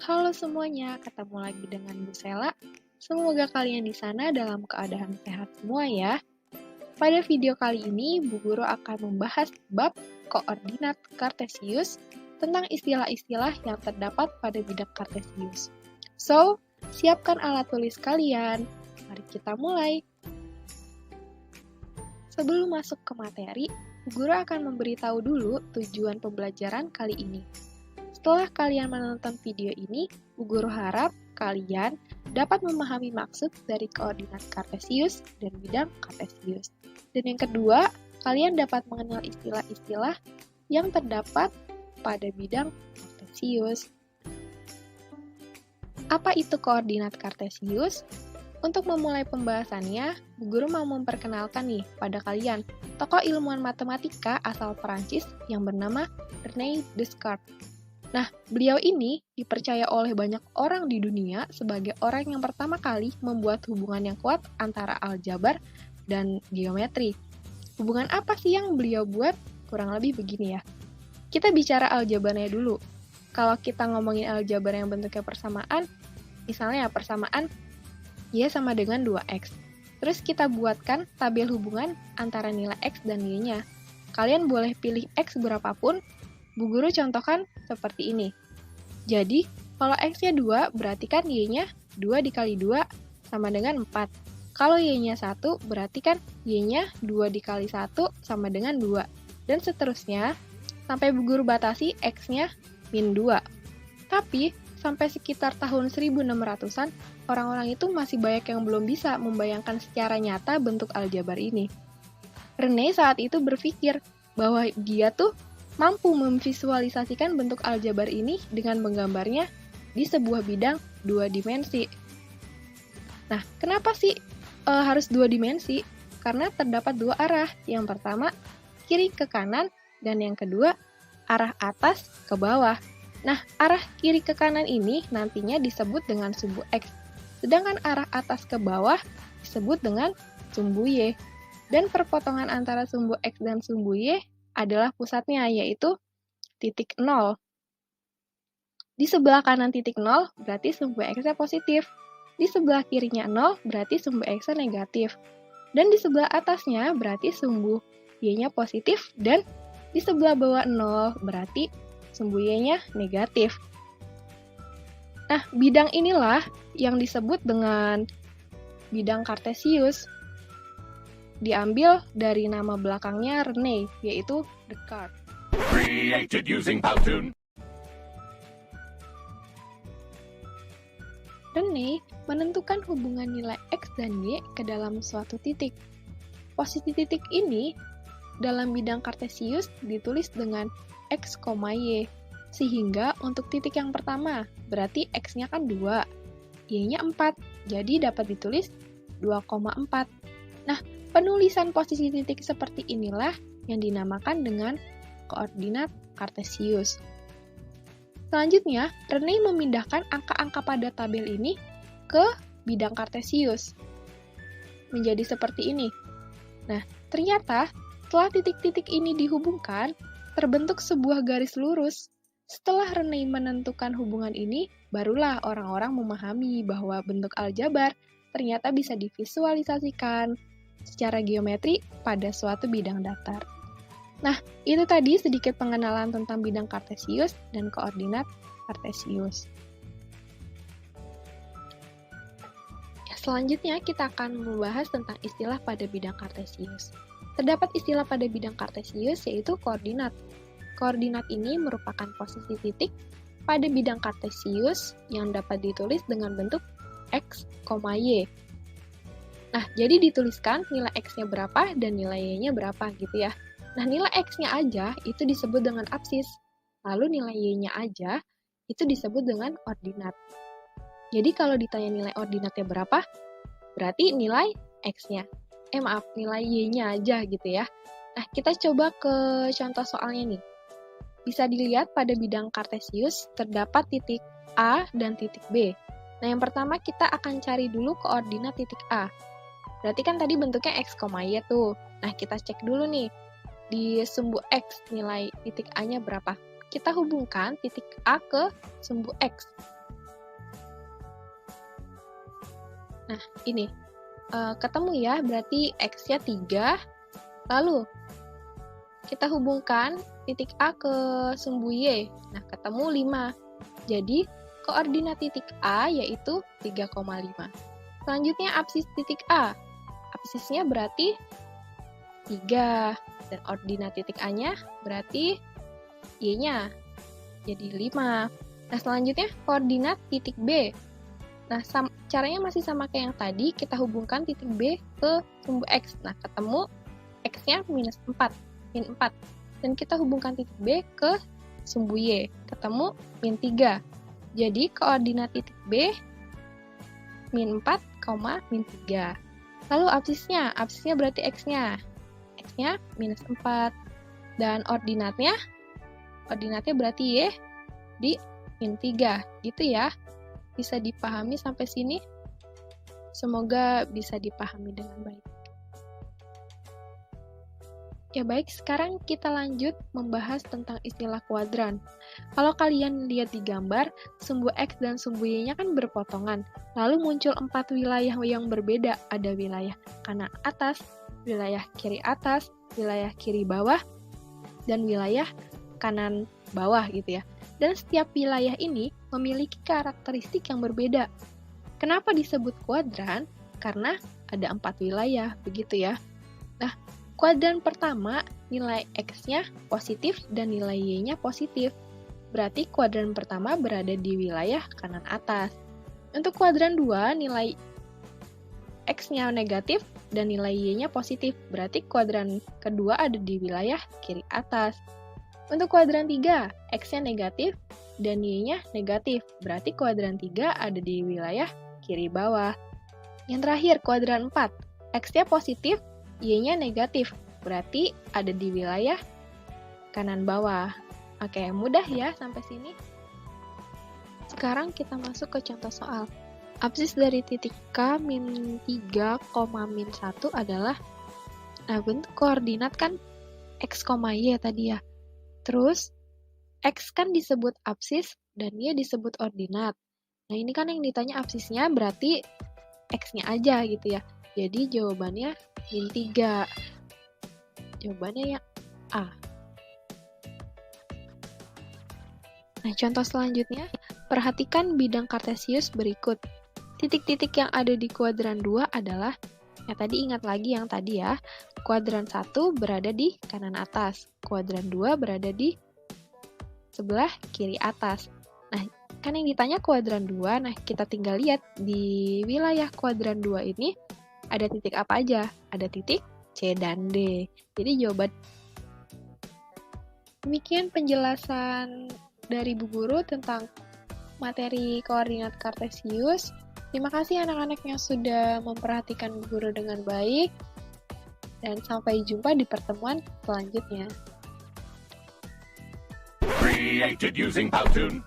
Halo semuanya, ketemu lagi dengan Bu Sela. Semoga kalian di sana dalam keadaan sehat semua ya. Pada video kali ini, Bu Guru akan membahas bab koordinat Kartesius tentang istilah-istilah yang terdapat pada bidang Kartesius. So, siapkan alat tulis kalian. Mari kita mulai. Sebelum masuk ke materi, Bu Guru akan memberitahu dulu tujuan pembelajaran kali ini. Setelah kalian menonton video ini, Bu Guru harap kalian dapat memahami maksud dari koordinat Kartesius dan bidang Kartesius. Dan yang kedua, kalian dapat mengenal istilah-istilah yang terdapat pada bidang Kartesius. Apa itu koordinat Kartesius? Untuk memulai pembahasannya, Bu Guru mau memperkenalkan nih pada kalian tokoh ilmuwan matematika asal Perancis yang bernama René Descartes. Nah, beliau ini dipercaya oleh banyak orang di dunia sebagai orang yang pertama kali membuat hubungan yang kuat antara aljabar dan geometri. Hubungan apa sih yang beliau buat? Kurang lebih begini ya. Kita bicara aljabarnya dulu. Kalau kita ngomongin aljabar yang bentuknya persamaan, misalnya persamaan Y sama dengan 2X. Terus kita buatkan tabel hubungan antara nilai X dan Y-nya. Kalian boleh pilih X berapapun. Bu Guru contohkan seperti ini. Jadi, kalau X-nya 2, berarti kan Y-nya 2 dikali 2 sama dengan 4. Kalau Y-nya 1, berarti kan Y-nya 2 dikali 1 sama dengan 2. Dan seterusnya, sampai Bu Guru batasi X-nya min 2. Tapi, sampai sekitar tahun 1600-an, orang-orang itu masih banyak yang belum bisa membayangkan secara nyata bentuk aljabar ini. René saat itu berpikir bahwa dia tuh mampu memvisualisasikan bentuk aljabar ini dengan menggambarnya di sebuah bidang 2 dimensi. Nah, kenapa sih harus 2 dimensi? Karena terdapat 2 arah. Yang pertama, kiri ke kanan, dan yang kedua, arah atas ke bawah. Nah, arah kiri ke kanan ini nantinya disebut dengan sumbu X, sedangkan arah atas ke bawah disebut dengan sumbu Y. Dan perpotongan antara sumbu X dan sumbu Y adalah pusatnya, yaitu titik 0. Di sebelah kanan titik 0 berarti sumbu X-nya positif. Di sebelah kirinya 0 berarti sumbu X-nya negatif. Dan di sebelah atasnya berarti sumbu Y-nya positif. Dan di sebelah bawah 0 berarti sumbu Y-nya negatif. Nah, bidang inilah yang disebut dengan bidang Kartesius. Diambil dari nama belakangnya René, yaitu Descartes. Created using Powtoon. René menentukan hubungan nilai X dan Y ke dalam suatu titik. Posisi titik ini dalam bidang Kartesius ditulis dengan X, Y. Sehingga untuk titik yang pertama, berarti X-nya kan 2, Y-nya 4, jadi dapat ditulis 2,4. Nah, penulisan posisi titik seperti inilah yang dinamakan dengan koordinat Kartesius. Selanjutnya, René memindahkan angka-angka pada tabel ini ke bidang Kartesius. Menjadi seperti ini. Nah, ternyata setelah titik-titik ini dihubungkan, terbentuk sebuah garis lurus. Setelah René menentukan hubungan ini, barulah orang-orang memahami bahwa bentuk aljabar ternyata bisa divisualisasikan secara geometri pada suatu bidang datar. Nah, itu tadi sedikit pengenalan tentang bidang Kartesius dan koordinat Kartesius. Selanjutnya, kita akan membahas tentang istilah pada bidang Kartesius. Terdapat istilah pada bidang Kartesius yaitu koordinat. Koordinat ini merupakan posisi titik pada bidang Kartesius yang dapat ditulis dengan bentuk X, Y. Nah, jadi dituliskan nilai X-nya berapa dan nilai Y-nya berapa gitu ya. Nah, nilai X-nya aja itu disebut dengan absis. Lalu nilai Y-nya aja itu disebut dengan ordinat. Jadi kalau ditanya nilai ordinatnya berapa, berarti nilai X-nya. Nilai Y-nya aja gitu ya. Nah, kita coba ke contoh soalnya nih. Bisa dilihat pada bidang Kartesius terdapat titik A dan titik B. Nah, yang pertama kita akan cari dulu koordinat titik A. Berarti kan tadi bentuknya X, Y tuh. Nah, kita cek dulu nih. Di sumbu X, nilai titik A-nya berapa? Kita hubungkan titik A ke sumbu X. Nah, ini. Ketemu ya, berarti X-nya 3. Lalu, kita hubungkan titik A ke sumbu Y. Nah, ketemu 5. Jadi, koordinat titik A yaitu 3,5. Selanjutnya, apsis titik A. Apsisnya berarti 3. Dan ordinat titik A-nya berarti Y-nya. Jadi 5. Nah, selanjutnya, koordinat titik B. Nah, caranya masih sama kayak yang tadi, kita hubungkan titik B ke sumbu X. Nah, ketemu X-nya min 4. Dan kita hubungkan titik B ke sumbu Y. Ketemu min 3. Jadi, koordinat titik B min 4, min 3. Lalu apsisnya berarti X-nya. X-nya minus 4. Dan ordinatnya berarti Y di min 3. Gitu ya. Bisa dipahami sampai sini? Semoga bisa dipahami dengan baik. Ya baik, sekarang kita lanjut membahas tentang istilah kuadran. Kalau kalian lihat di gambar, sumbu X dan sumbu Y-nya kan berpotongan. Lalu muncul 4 wilayah yang berbeda. Ada wilayah kanan atas, wilayah kiri atas, wilayah kiri bawah, dan wilayah kanan bawah gitu ya. Dan setiap wilayah ini memiliki karakteristik yang berbeda. Kenapa disebut kuadran? Karena ada 4 wilayah, begitu ya. Nah, kuadran pertama, nilai X-nya positif dan nilai Y-nya positif. Berarti kuadran pertama berada di wilayah kanan atas. Untuk kuadran 2, nilai X-nya negatif dan nilai Y-nya positif. Berarti kuadran kedua ada di wilayah kiri atas. Untuk kuadran 3, X-nya negatif dan Y-nya negatif. Berarti kuadran 3 ada di wilayah kiri bawah. Yang terakhir, kuadran 4, X-nya positif, Y-nya negatif. Berarti ada di wilayah kanan bawah. Oke, mudah ya sampai sini. Sekarang kita masuk ke contoh soal. Apsis dari titik K min 3, min 1 adalah, nah bentuk koordinat kan X, Y tadi ya. Terus, X kan disebut apsis dan Y disebut ordinat. Nah, ini kan yang ditanya apsisnya, berarti X-nya aja gitu ya. Jadi, jawabannya min 3. Jawabannya yang A. Nah, contoh selanjutnya, perhatikan bidang kartesius berikut. Titik-titik yang ada di kuadran 2 adalah, ya tadi ingat lagi yang tadi ya, kuadran 1 berada di kanan atas, kuadran 2 berada di sebelah kiri atas. Nah, kan yang ditanya kuadran 2, nah kita tinggal lihat di wilayah kuadran 2 ini ada titik apa aja? Ada titik C dan D. Jadi jawaban. Demikian penjelasan dari Bu Guru tentang materi koordinat kartesius. Terima kasih anak-anak yang sudah memperhatikan Bu Guru dengan baik. Dan sampai jumpa di pertemuan selanjutnya. Created using Powtoon.